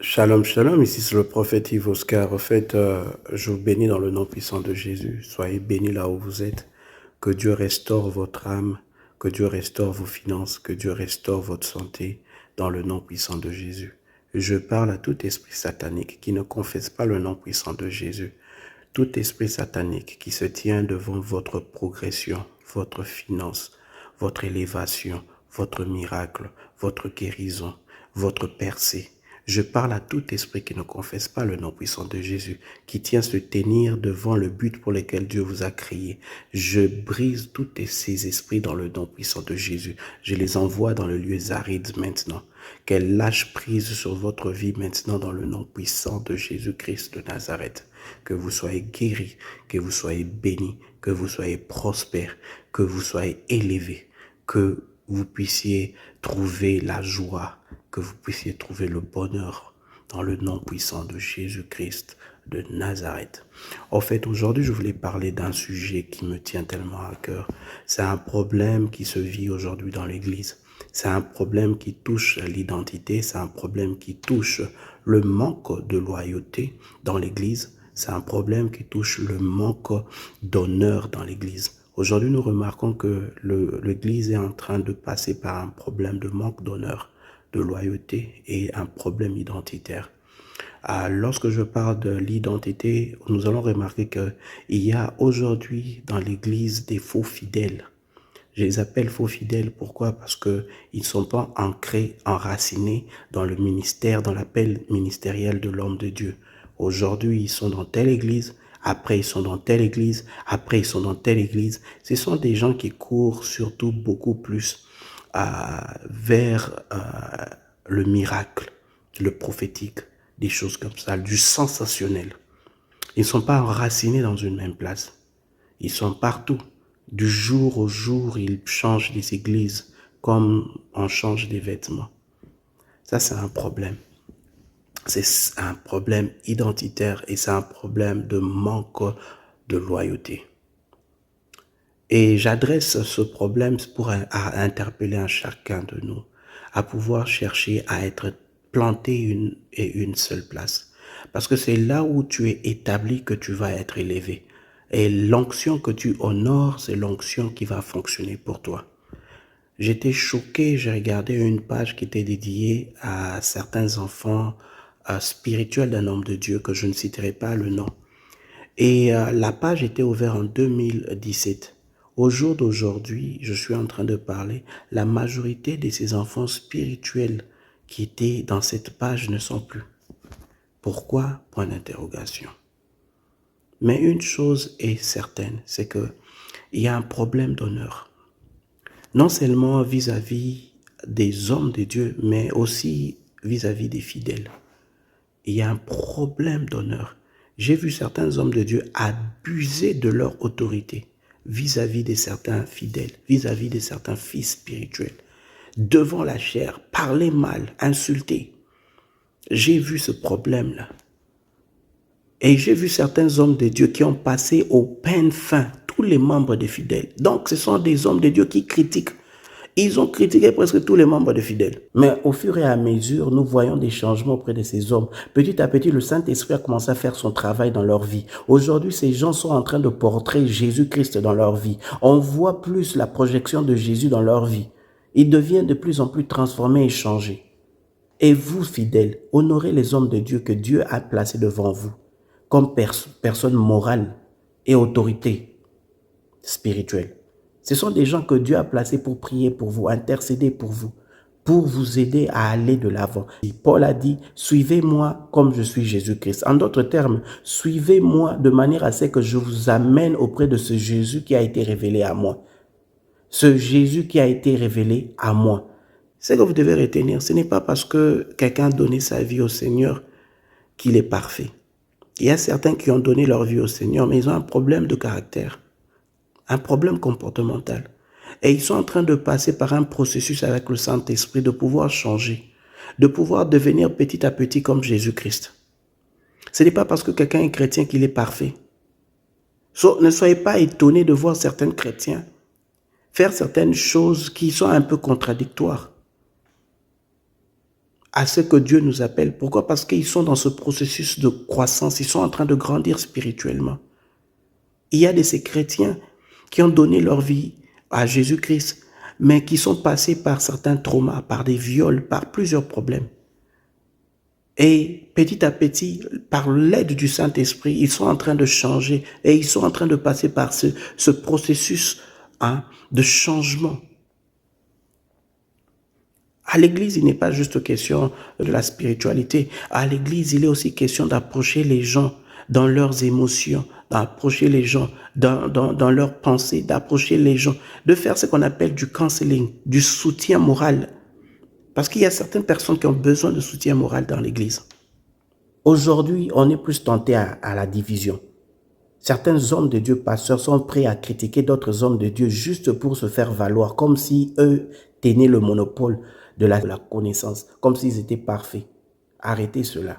Shalom, shalom, ici c'est le prophète Yves Oscar. Je vous bénis dans le nom puissant de Jésus. Soyez bénis là où vous êtes. Que Dieu restaure votre âme, que Dieu restaure vos finances, que Dieu restaure votre santé dans le nom puissant de Jésus. Je parle à tout esprit satanique qui ne confesse pas le nom puissant de Jésus. Tout esprit satanique qui se tient devant votre progression, votre finance, votre élévation, votre miracle, votre guérison, votre percée. Je parle à tout esprit qui ne confesse pas le nom puissant de Jésus, qui tient se tenir devant le but pour lequel Dieu vous a créé. Je brise tous ces esprits dans le nom puissant de Jésus. Je les envoie dans le lieu aride maintenant. Qu'elles lâchent prise sur votre vie maintenant dans le nom puissant de Jésus-Christ de Nazareth. Que vous soyez guéris, que vous soyez bénis, que vous soyez prospères, que vous soyez élevés, que vous puissiez trouver la joie, que vous puissiez trouver le bonheur dans le nom puissant de Jésus-Christ de Nazareth. En fait, aujourd'hui, je voulais parler d'un sujet qui me tient tellement à cœur. C'est un problème qui se vit aujourd'hui dans l'Église. C'est un problème qui touche l'identité, c'est un problème qui touche le manque de loyauté dans l'Église, c'est un problème qui touche le manque d'honneur dans l'Église. Aujourd'hui, nous remarquons que l'Église est en train de passer par un problème de manque d'honneur, de loyauté et un problème identitaire. Lorsque je parle de l'identité, nous allons remarquer qu'il y a aujourd'hui dans l'Église des faux fidèles. Je les appelle faux fidèles. Pourquoi? Parce qu'ils ne sont pas ancrés, enracinés dans le ministère, dans l'appel ministériel de l'homme de Dieu. Aujourd'hui, ils sont dans telle église, après ils sont dans telle église, après ils sont dans telle église. Ce sont des gens qui courent surtout beaucoup plus vers le miracle, le prophétique, des choses comme ça, du sensationnel. Ils ne sont pas enracinés dans une même place. Ils sont partout. Du jour au jour, ils changent les églises comme on change des vêtements. Ça, c'est un problème. C'est un problème identitaire et c'est un problème de manque de loyauté. Et j'adresse ce problème pour interpeller un chacun de nous, à pouvoir chercher à être planté une seule place. Parce que c'est là où tu es établi que tu vas être élevé. Et l'onction que tu honores, c'est l'onction qui va fonctionner pour toi. J'étais choqué, j'ai regardé une page qui était dédiée à certains enfants spirituels d'un homme de Dieu, que je ne citerai pas le nom. Et la page était ouverte en 2017. Au jour d'aujourd'hui, je suis en train de parler, la majorité de ces enfants spirituels qui étaient dans cette page ne sont plus. Pourquoi? Point d'interrogation. Mais une chose est certaine, c'est qu'il y a un problème d'honneur. Non seulement vis-à-vis des hommes de Dieu, mais aussi vis-à-vis des fidèles. Il y a un problème d'honneur. J'ai vu certains hommes de Dieu abuser de leur autorité vis-à-vis de certains fidèles, vis-à-vis de certains fils spirituels. Devant la chair, parler mal, insulter. J'ai vu ce problème-là. Et j'ai vu certains hommes de Dieu qui ont passé au peigne fin tous les membres des fidèles. Donc, ce sont des hommes de Dieu qui critiquent. Ils ont critiqué presque tous les membres des fidèles. Mais au fur et à mesure, nous voyons des changements auprès de ces hommes. Petit à petit, le Saint-Esprit a commencé à faire son travail dans leur vie. Aujourd'hui, ces gens sont en train de portrer Jésus-Christ dans leur vie. On voit plus la projection de Jésus dans leur vie. Ils deviennent de plus en plus transformés et changés. Et vous, fidèles, honorez les hommes de Dieu que Dieu a placés devant vous comme personne morale et autorité spirituelle. Ce sont des gens que Dieu a placés pour prier pour vous, intercéder pour vous aider à aller de l'avant. Paul a dit, suivez-moi comme je suis Jésus-Christ. En d'autres termes, suivez-moi de manière à ce que je vous amène auprès de ce Jésus qui a été révélé à moi. Ce Jésus qui a été révélé à moi. Ce que vous devez retenir, ce n'est pas parce que quelqu'un a donné sa vie au Seigneur qu'il est parfait. Il y a certains qui ont donné leur vie au Seigneur, mais ils ont un problème de caractère, un problème comportemental. Et ils sont en train de passer par un processus avec le Saint-Esprit, de pouvoir changer, de pouvoir devenir petit à petit comme Jésus-Christ. Ce n'est pas parce que quelqu'un est chrétien qu'il est parfait. Ne soyez pas étonnés de voir certains chrétiens faire certaines choses qui sont un peu contradictoires. à ce que Dieu nous appelle. Pourquoi? Parce qu'ils sont dans ce processus de croissance, ils sont en train de grandir spirituellement. Il y a de ces chrétiens qui ont donné leur vie à Jésus-Christ, mais qui sont passés par certains traumas, par des viols, par plusieurs problèmes. Et petit à petit, par l'aide du Saint-Esprit, ils sont en train de changer et ils sont en train de passer par ce processus de changement. À l'église, il n'est pas juste question de la spiritualité. À l'église, il est aussi question d'approcher les gens dans leurs émotions, d'approcher les gens dans leurs pensées, d'approcher les gens, de faire ce qu'on appelle du counseling, du soutien moral. Parce qu'il y a certaines personnes qui ont besoin de soutien moral dans l'église. Aujourd'hui, on est plus tenté à la division. Certains hommes de Dieu, pasteurs, sont prêts à critiquer d'autres hommes de Dieu juste pour se faire valoir, comme si eux tenaient le monopole de la connaissance, comme s'ils étaient parfaits. Arrêtez cela.